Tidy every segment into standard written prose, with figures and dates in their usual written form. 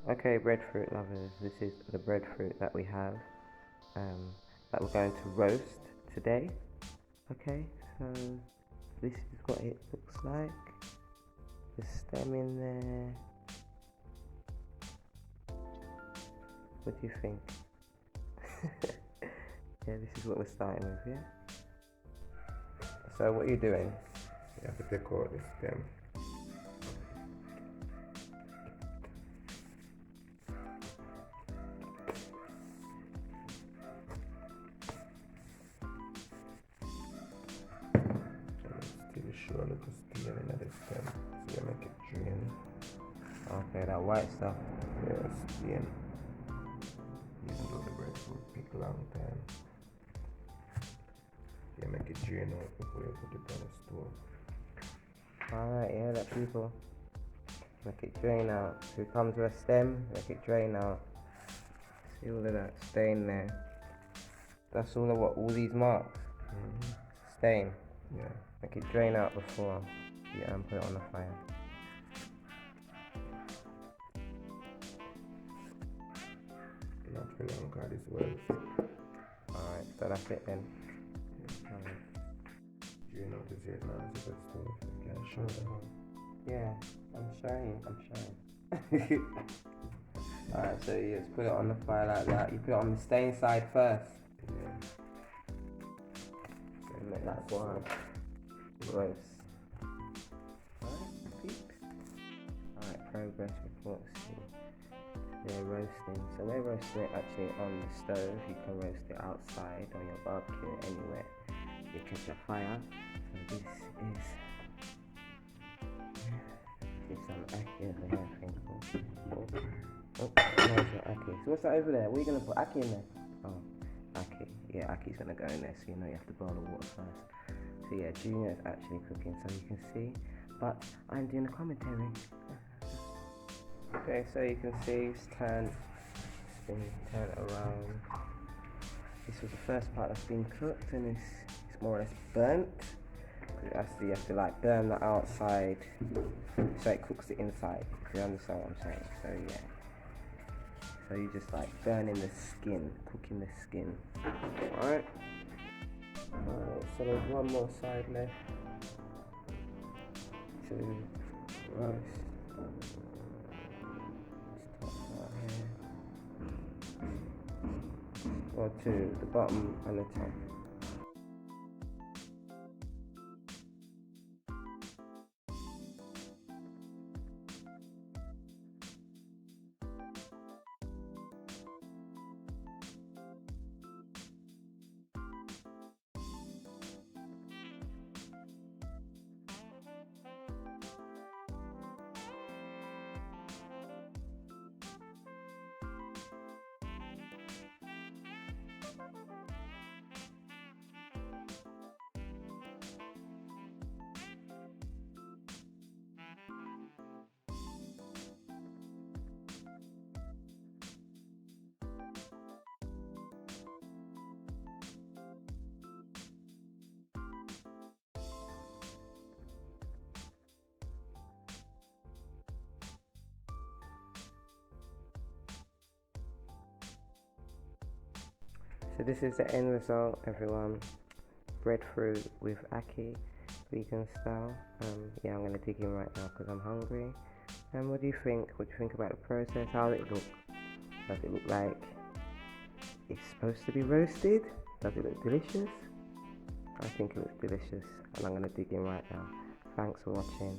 Okay, breadfruit lovers, this is the breadfruit that we have, that we're going to roast today. Okay, so this is what it looks like. The stem in there. What do you think? Yeah, this is what we're starting with, yeah? So what are you doing? You have to take out the stem. Still show a little stain in the stem, so you make it drain. Okay, that white stuff. Yeah, stain. Even though the breadfruit take a long time. You make it drain out before you put it on the stove. Alright, yeah, that people. Make it drain out. So it comes with a stem, make it drain out. See all of that stain there. That's all of what, all these marks. Stain. Yeah. Make it drain out before you put it on the fire. Not for long, because this well. Alright, so that's it then. Alright. Drain out the zit now, so that's stove. You can show them. Yeah, I'm showing. Alright, so you just put it on the fire like that. You put it on the stain side first. Yeah. And make that one roast. Alright, peeps. Alright, progress report. See. They're roasting. So we're roasting it actually on the stove. You can roast it outside on your barbecue anywhere. You catch a fire. So this is some ackee over here, I think. Oh, no, it's not ackee. So what's that over there? What are you gonna put ackee in there? Oh, ackee. Yeah, akkee's gonna go in there, so you know you have to boil the water first. So yeah, Junior is actually cooking, so you can see. But I'm doing a commentary. Okay, so you can see it's turned around. This was the first part that's been cooked, and it's more or less burnt. You have to like burn the outside so it cooks the inside. You understand what I'm saying? So yeah. So you just like burning the skin, cooking the skin. Alright. Alright, so there's one more side left to roast. Or to the bottom and the top. So this is the end result, everyone. Breadfruit with ackee, vegan style. Yeah, I'm gonna dig in right now because I'm hungry. And what do you think? What do you think about the process? How does it look? Does it look like it's supposed to be roasted? Does it look delicious? I think it looks delicious, and I'm gonna dig in right now. Thanks for watching.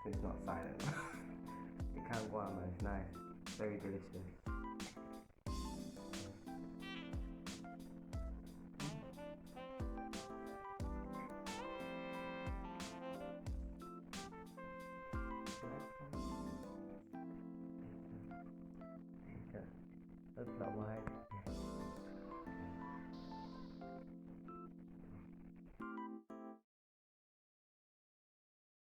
It's not silent. It can go out, man. It's nice. Very delicious. That's not wide.